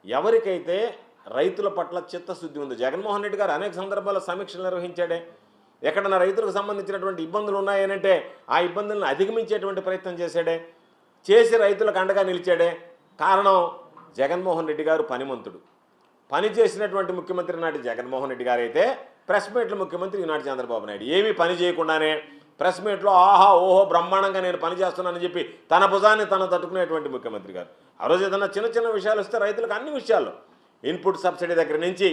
ఎవరికైతే రైతుల పట్ల చిత్తశుద్ధి ఉందో, జగన్మోహన్ రెడ్డి గారు అనేక సందర్భాల్లో సమీక్షలు నిర్వహించాడే. ఎక్కడన్నా రైతులకు సంబంధించినటువంటి ఇబ్బందులు ఉన్నాయనంటే ఆ ఇబ్బందులను అధిగమించేటువంటి ప్రయత్నం చేశాడే, చేసి రైతులకు అండగా నిలిచాడే. కారణం జగన్మోహన్ రెడ్డి గారు పనిమంతుడు. పని చేసినటువంటి ముఖ్యమంత్రి నాటి జగన్మోహన్ రెడ్డి గారు అయితే ప్రెస్ మీట్లో ముఖ్యమంత్రి ఈనాటి చంద్రబాబు నాయుడు ఏమీ పని చేయకుండానే ప్రెస్ మీట్లో ఆహా ఓహో బ్రహ్మాండంగా నేను పని చేస్తున్నానని చెప్పి తన భుజాన్ని తను తట్టుకునేటువంటి ముఖ్యమంత్రి గారు. ఆ రోజు ఏదన్నా చిన్న చిన్న విషయాలు వస్తే రైతులకు అన్ని విషయాల్లో ఇన్పుట్ సబ్సిడీ దగ్గర నుంచి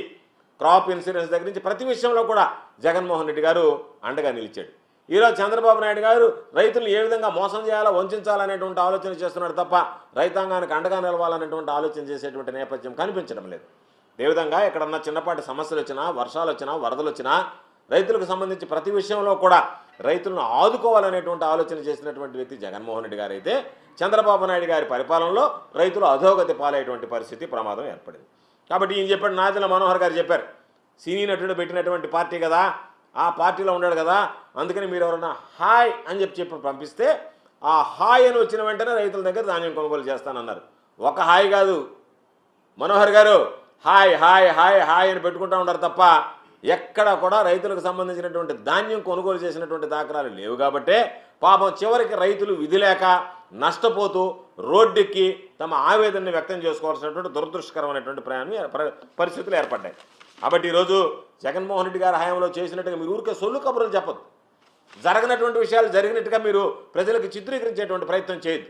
క్రాప్ ఇన్సూరెన్స్ దగ్గర నుంచి ప్రతి విషయంలో కూడా జగన్మోహన్ రెడ్డి గారు అండగా నిలిచాడు. ఈరోజు చంద్రబాబు నాయుడు గారు రైతులను ఏ విధంగా మోసం చేయాలో వంచాలనేటువంటి ఆలోచన చేస్తున్నాడు తప్ప రైతాంగానికి అండగా నిలవాలనేటువంటి ఆలోచన చేసేటువంటి నేపథ్యం కనిపించడం లేదు. అదేవిధంగా ఎక్కడన్నా చిన్నపాటి సమస్యలు వచ్చినా, వర్షాలు వచ్చినా, వరదలు వచ్చినా రైతులకు సంబంధించి ప్రతి విషయంలో కూడా రైతులను ఆదుకోవాలనేటువంటి ఆలోచన చేసినటువంటి వ్యక్తి జగన్మోహన్ రెడ్డి గారు అయితే చంద్రబాబు నాయుడు గారి పరిపాలనలో రైతులు అధోగతి పాలయ్యేటువంటి పరిస్థితి ప్రమాదం ఏర్పడింది. కాబట్టి ఈయన చెప్పాడు, నాదెళ్ల మనోహర్ గారు చెప్పారు, సినీ నటుడు పెట్టినటువంటి పార్టీ కదా, ఆ పార్టీలో ఉన్నాడు కదా, అందుకని మీరు ఎవరన్నా హాయ్ అని చెప్పి పంపిస్తే ఆ హాయ్ అని వచ్చిన వెంటనే రైతుల దగ్గర ధాన్యం కొనుగోలు చేస్తానన్నారు. ఒక హాయ్ కాదు మనోహర్ గారు, హాయ్ హాయ్ హాయ్ హాయ్ అని పెట్టుకుంటూ ఉంటారు తప్ప ఎక్కడ కూడా రైతులకు సంబంధించినటువంటి ధాన్యం కొనుగోలు చేసినటువంటి దాఖలాలు లేవు. కాబట్టే పాపం చివరికి రైతులు విధి లేక నష్టపోతూ రోడ్డెక్కి తమ ఆవేదనని వ్యక్తం చేసుకోవాల్సినటువంటి దురదృష్టకరమైనటువంటి పరిస్థితులు ఏర్పడ్డాయి. కాబట్టి ఈరోజు జగన్మోహన్ రెడ్డి గారి హయాంలో చేసినట్టుగా మీరు ఊరికే సొల్లు కబుర్లు చెప్పదు, జరగనటువంటి విషయాలు జరిగినట్టుగా మీరు ప్రజలకు చిత్రీకరించేటువంటి ప్రయత్నం చేయదు.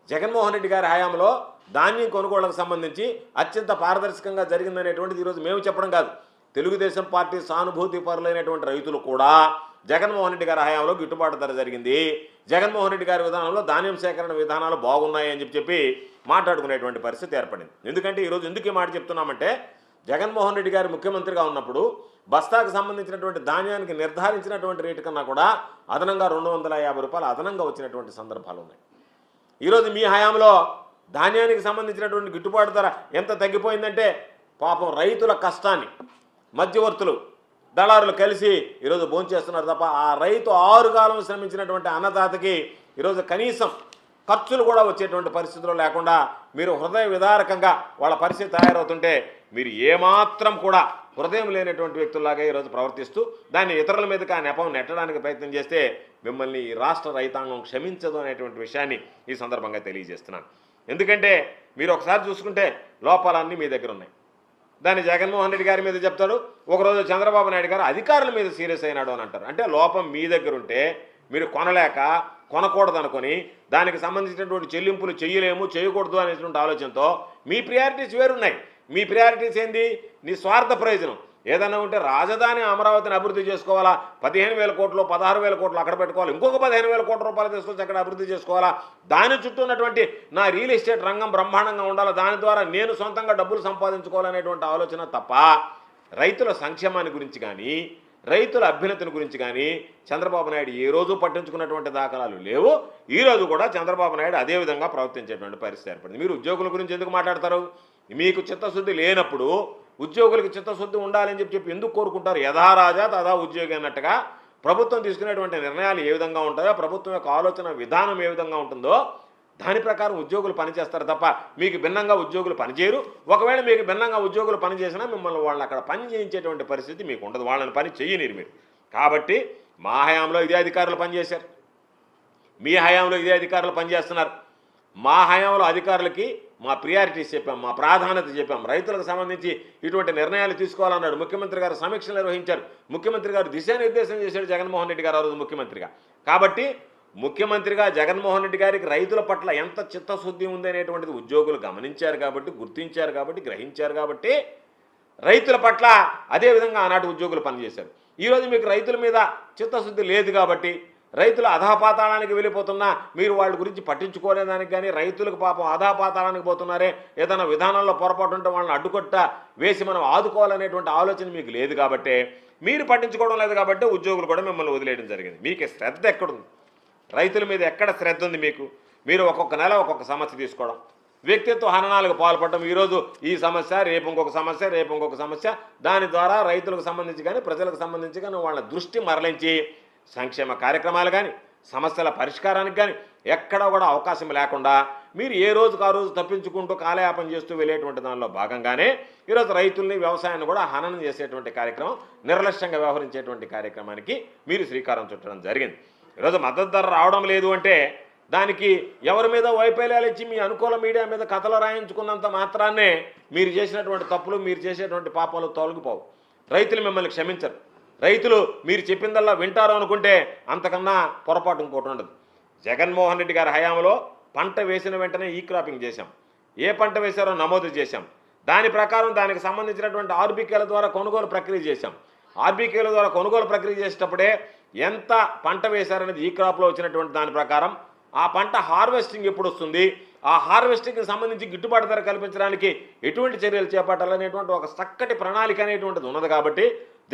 జగన్మోహన్ రెడ్డి గారి హయాంలో ధాన్యం కొనుగోళ్లకు సంబంధించి అత్యంత పారదర్శకంగా జరిగిందనేటువంటిది ఈరోజు మేము చెప్పడం కాదు, తెలుగుదేశం పార్టీ సానుభూతి పరులైనటువంటి రైతులు కూడా జగన్మోహన్ రెడ్డి గారి హయాంలో గిట్టుబాటు ధర జరిగింది, జగన్మోహన్ రెడ్డి గారి విధానంలో ధాన్యం సేకరణ విధానాలు బాగున్నాయి అని చెప్పి మాట్లాడుకునేటువంటి పరిస్థితి ఏర్పడింది. ఎందుకంటే ఈరోజు ఎందుకు ఈ మాట చెప్తున్నామంటే, జగన్మోహన్ రెడ్డి గారు ముఖ్యమంత్రిగా ఉన్నప్పుడు బస్తాకు సంబంధించినటువంటి ధాన్యానికి నిర్ధారించినటువంటి రేటు కన్నా కూడా అదనంగా 250 రూపాయలు అదనంగా వచ్చినటువంటి సందర్భాలు ఉన్నాయి. ఈరోజు మీ హయాంలో ధాన్యానికి సంబంధించినటువంటి గిట్టుబాటు ధర ఎంత తగ్గిపోయిందంటే పాపం రైతుల కష్టాన్ని మధ్యవర్తులు దళారులు కలిసి ఈరోజు భోంచేస్తున్నారు తప్ప ఆ రైతు 6 కాలం శ్రమించినటువంటి అన్నదాతకి ఈరోజు కనీసం ఖర్చులు కూడా వచ్చేటువంటి పరిస్థితులు లేకుండా మీరు హృదయ విదారకంగా వాళ్ళ పరిస్థితి తయారవుతుంటే మీరు ఏమాత్రం కూడా హృదయం లేనటువంటి వ్యక్తుల్లాగా ఈరోజు ప్రవర్తిస్తూ దాన్ని ఇతరుల మీదకి ఆ నెపం నెట్టడానికి ప్రయత్నం చేస్తే మిమ్మల్ని ఈ రాష్ట్ర రైతాంగం క్షమించదు అనేటువంటి విషయాన్ని ఈ సందర్భంగా తెలియజేస్తున్నాను. ఎందుకంటే మీరు ఒకసారి చూసుకుంటే లోపాలన్నీ మీ దగ్గర ఉన్నాయి. దాన్ని జగన్మోహన్ రెడ్డి గారి మీద చెప్తాడు, ఒకరోజు చంద్రబాబు నాయుడు గారు అధికారుల మీద సీరియస్ అయినాడు అని అంటారు. అంటే లోపం మీ దగ్గర ఉంటే మీరు కొనలేక కొనకూడదనుకొని దానికి సంబంధించినటువంటి చెల్లింపులు చేయలేము చేయకూడదు అనేటువంటి ఆలోచనతో మీ ప్రియారిటీస్ వేరున్నాయి. మీ ప్రియారిటీస్ ఏంది? నీ స్వార్థ ప్రయోజనం. ఏదైనా ఉంటే రాజధాని అమరావతిని అభివృద్ధి చేసుకోవాలా, 15,000 కోట్లు 16,000 కోట్లు అక్కడ పెట్టుకోవాలి, ఇంకొక 15,000 కోట్ల రూపాయలు తీసుకొచ్చి అక్కడ అభివృద్ధి చేసుకోవాలా, దాని చుట్టూ ఉన్నటువంటి నా రియల్ ఎస్టేట్ రంగం బ్రహ్మాండంగా ఉండాలి, దాని ద్వారా నేను సొంతంగా డబ్బులు సంపాదించుకోవాలనేటువంటి ఆలోచన తప్ప రైతుల సంక్షేమాన్ని గురించి కానీ రైతుల అభ్యున్నతిని గురించి కానీ చంద్రబాబు నాయుడు ఏ రోజు పట్టించుకున్నటువంటి దాఖలాలు లేవు. ఈరోజు కూడా చంద్రబాబు నాయుడు అదే విధంగా ప్రవర్తించేటువంటి పరిస్థితి ఏర్పడింది. మీరు ఉద్యోగుల గురించి ఎందుకు మాట్లాడతారు? మీకు చిత్తశుద్ధి లేనప్పుడు ఉద్యోగులకు చిత్తశుద్ధి ఉండాలని చెప్పి ఎందుకు కోరుకుంటారు? యథారాజా తదా ఉద్యోగి అన్నట్టుగా ప్రభుత్వం తీసుకునేటువంటి నిర్ణయాలు ఏ విధంగా ఉంటాయో, ప్రభుత్వం యొక్క ఆలోచన విధానం ఏ విధంగా ఉంటుందో దాని ప్రకారం ఉద్యోగులు పనిచేస్తారు తప్ప మీకు భిన్నంగా ఉద్యోగులు పనిచేయరు. ఒకవేళ మీకు భిన్నంగా ఉద్యోగులు పనిచేసినా మిమ్మల్ని వాళ్ళని అక్కడ పని చేయించేటువంటి పరిస్థితి మీకు ఉండదు, వాళ్ళని పని చేయనిరు మీరు. కాబట్టి మా హయాంలో ఇదే అధికారులు పనిచేశారు, మీ హయాంలో ఇదే అధికారులు పనిచేస్తున్నారు. మా హయాంలో అధికారులకి మా ప్రియారిటీస్ చెప్పాం, మా ప్రాధాన్యత చెప్పాం. రైతులకు సంబంధించి ఇటువంటి నిర్ణయాలు తీసుకోవాలన్నాడు ముఖ్యమంత్రి గారు, సమీక్షలు నిర్వహించారు. ముఖ్యమంత్రి గారు దిశానిర్దేశం చేశాడు జగన్మోహన్ రెడ్డి గారు ఆ రోజు ముఖ్యమంత్రిగా. కాబట్టి ముఖ్యమంత్రిగా జగన్మోహన్ రెడ్డి గారికి రైతుల పట్ల ఎంత చిత్తశుద్ధి ఉంది అనేటువంటిది ఉద్యోగులు గమనించారు కాబట్టి, గుర్తించారు కాబట్టి, గ్రహించారు కాబట్టి రైతుల పట్ల అదేవిధంగా ఆనాటి ఉద్యోగులు పనిచేశారు. ఈరోజు మీకు రైతుల మీద చిత్తశుద్ధి లేదు కాబట్టి రైతులు అధపాతాళానికి వెళ్ళిపోతున్నా మీరు వాళ్ళ గురించి పట్టించుకోలేదానికి కానీ, రైతులకు పాపం అధపాతాళానికి పోతున్నారే, ఏదైనా విధానంలో పొరపాటు ఉంటే వాళ్ళని అడ్డుకొట్ట వేసి మనం ఆదుకోవాలనేటువంటి ఆలోచన మీకు లేదు కాబట్టి, మీరు పట్టించుకోవడం లేదు కాబట్టి ఉద్యోగులు కూడా మిమ్మల్ని వదిలేయడం జరిగింది. మీకు శ్రద్ధ ఎక్కడుంది? రైతుల మీద ఎక్కడ శ్రద్ధ ఉంది మీకు? మీరు ఒక్కొక్క నెల ఒక్కొక్క సమస్య తీసుకోవడం, వ్యక్తిత్వ హననాలకు పాల్పడటం, ఈరోజు ఈ సమస్య, రేపు ఇంకొక సమస్య, రేపు ఇంకొక సమస్య, దాని ద్వారా రైతులకు సంబంధించి కానీ ప్రజలకు సంబంధించి కానీ వాళ్ళ దృష్టి మరలించి సంక్షేమ కార్యక్రమాలు కానీ సమస్యల పరిష్కారానికి కానీ ఎక్కడ కూడా అవకాశం లేకుండా మీరు ఏ రోజుకు ఆ రోజు తప్పించుకుంటూ కాలయాపన చేస్తూ వెళ్ళేటువంటి దానిలో భాగంగానే ఈరోజు రైతుల్ని వ్యవసాయాన్ని కూడా హననం చేసేటువంటి కార్యక్రమం, నిర్లక్ష్యంగా వ్యవహరించేటువంటి కార్యక్రమానికి మీరు శ్రీకారం చుట్టడం జరిగింది. ఈరోజు మద్దతు ధర రావడం లేదు అంటే దానికి ఎవరి మీద వైఫల్యాలు ఇచ్చి మీ అనుకూల మీడియా మీద కథలు రాయించుకున్నంత మాత్రాన్నే మీరు చేసినటువంటి తప్పులు, మీరు చేసేటువంటి పాపాలు తొలగిపోవు. రైతులు మిమ్మల్ని క్షమించరు. రైతులు మీరు చెప్పిందల్లా వింటారు అనుకుంటే అంతకన్నా పొరపాటు ఇంకోటి ఉండదు. జగన్మోహన్ రెడ్డి గారి హయాంలో పంట వేసిన వెంటనే ఈ క్రాపింగ్ చేశాం. ఏ పంట వేశారో నమోదు చేశాం. దాని ప్రకారం దానికి సంబంధించినటువంటి ఆర్బీకేల ద్వారా కొనుగోలు ప్రక్రియ చేశాం. ఆర్బీకేల ద్వారా కొనుగోలు ప్రక్రియ చేసేటప్పుడే ఎంత పంట వేశారనేది ఈ క్రాప్లో వచ్చినటువంటి దాని ప్రకారం ఆ పంట హార్వెస్టింగ్ ఎప్పుడు వస్తుంది, ఆ హార్వెస్టింగ్కి సంబంధించి గిట్టుబాటు ధర కల్పించడానికి ఎటువంటి చర్యలు చేపట్టాలనేటువంటి ఒక చక్కటి ప్రణాళిక అనేటువంటిది ఉన్నది. కాబట్టి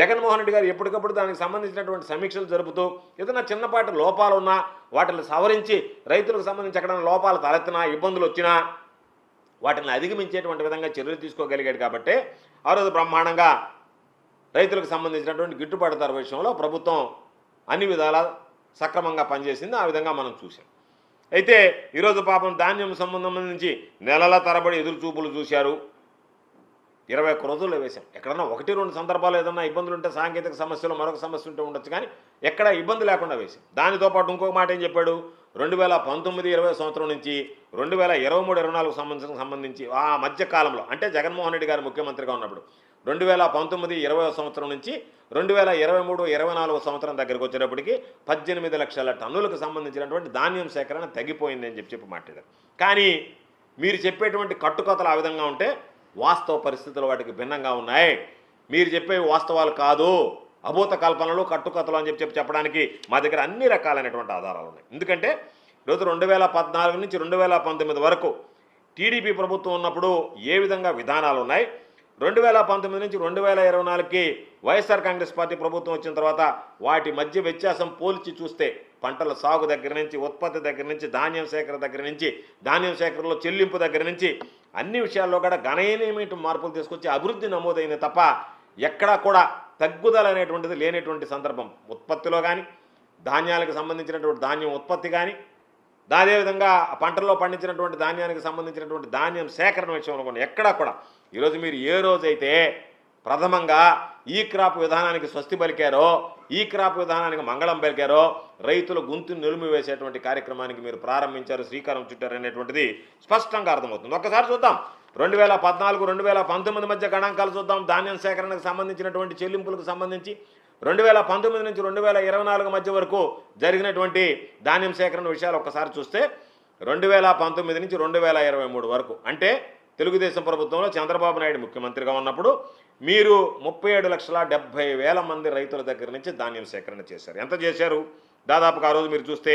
జగన్మోహన్ రెడ్డి గారు ఎప్పటికప్పుడు దానికి సంబంధించినటువంటి సమీక్షలు జరుపుతూ ఏదైనా చిన్నపాటి లోపాలు ఉన్నా వాటిని సవరించి రైతులకు సంబంధించి ఎక్కడైనా లోపాలు తలెత్తినా, ఇబ్బందులు వచ్చినా వాటిని అధిగమించేటువంటి విధంగా చర్యలు తీసుకోగలిగాడు. కాబట్టి ఆ రోజు బ్రహ్మాండంగా రైతులకు సంబంధించినటువంటి గిట్టుబాటు ధర విషయంలో ప్రభుత్వం అన్ని విధాలా సక్రమంగా పనిచేసింది. ఆ విధంగా మనం చూసాం. అయితే ఈరోజు పాపం ధాన్యం సంబంధించి నెలల తరబడి ఎదురు చూపులు చూశారు. 21 రోజుల్లో వేశాం. ఎక్కడన్నా 1-2 సందర్భాలు ఏదన్నా ఇబ్బందులు ఉంటే, సాంకేతిక సమస్యలు, మరొక సమస్య ఉంటే ఉండొచ్చు, కానీ ఎక్కడ ఇబ్బంది లేకుండా వేశాం. దానితో పాటు ఇంకొక మాట ఏం చెప్పాడు, 2019-20 సంవత్సరం నుంచి 2023-24 సంబంధించి ఆ మధ్య కాలంలో, అంటే జగన్మోహన్ రెడ్డి గారు ముఖ్యమంత్రిగా ఉన్నప్పుడు 2019-20 సంవత్సరం నుంచి 2023-24 సంవత్సరం దగ్గరికి వచ్చేటప్పటికి 18 లక్షల టన్నులకు సంబంధించినటువంటి ధాన్యం సేకరణ తగ్గిపోయింది అని చెప్పి మాట్లాడారు. కానీ మీరు చెప్పేటువంటి కట్టుకథలు ఆ విధంగా ఉంటే వాస్తవ పరిస్థితులు వాటికి భిన్నంగా ఉన్నాయి. మీరు చెప్పేవి వాస్తవాలు కాదు, అభూత కల్పనలు, కట్టుకథలు అని చెప్పడానికి మా దగ్గర అన్ని రకాలైనటువంటి ఆధారాలు ఉన్నాయి. ఎందుకంటే ఈరోజు 2014 నుంచి 2019 వరకు టీడీపీ ప్రభుత్వం ఉన్నప్పుడు ఏ విధంగా విధానాలు ఉన్నాయి, 2019 నుంచి 2024కి వైఎస్ఆర్ కాంగ్రెస్ పార్టీ ప్రభుత్వం వచ్చిన తర్వాత వాటి మధ్య వ్యత్యాసం పోల్చి చూస్తే పంటల సాగు దగ్గర నుంచి, ఉత్పత్తి దగ్గర నుంచి, ధాన్యం సేకరణ దగ్గర నుంచి, ధాన్యం సేకరణలో చెల్లింపు దగ్గర నుంచి అన్ని విషయాల్లో కూడా గణనీయమైన మార్పులు తీసుకొచ్చి అభివృద్ధి నమోదైన తప్ప ఎక్కడా కూడా తగ్గుదల అనేటువంటిది లేనటువంటి సందర్భం. ఉత్పత్తిలో కానీ, ధాన్యాలకు సంబంధించినటువంటి ధాన్యం ఉత్పత్తి కానీ, అదేవిధంగా పంటల్లో పండించినటువంటి ధాన్యానికి సంబంధించినటువంటి ధాన్యం సేకరణ విషయంలో కూడా ఎక్కడా కూడా ఈరోజు మీరు ఏ రోజైతే ప్రథమంగా ఈ క్రాప్ విధానానికి స్వస్తి పలికారో, ఈ క్రాప్ విధానానికి మంగళం పలికారో, రైతుల గొంతు నిలుము వేసేటువంటి కార్యక్రమానికి మీరు ప్రారంభించారు, శ్రీకారం చుట్టారు అనేటువంటిది స్పష్టంగా అర్థమవుతుంది. ఒక్కసారి చూద్దాం 2014-2019 మధ్య గణాంకాలు చూద్దాం. ధాన్యం సేకరణకు సంబంధించినటువంటి చెల్లింపులకు సంబంధించి 2019 నుంచి 2024 మధ్య వరకు జరిగినటువంటి ధాన్యం సేకరణ విషయాలు ఒక్కసారి చూస్తే 2019 నుంచి 2023 వరకు, అంటే తెలుగుదేశం ప్రభుత్వంలో చంద్రబాబు నాయుడు ముఖ్యమంత్రిగా ఉన్నప్పుడు మీరు 37,70,000 మంది రైతుల దగ్గర నుంచి ధాన్యం సేకరణ చేశారు. ఎంత చేశారు? దాదాపుగా ఆ రోజు మీరు చూస్తే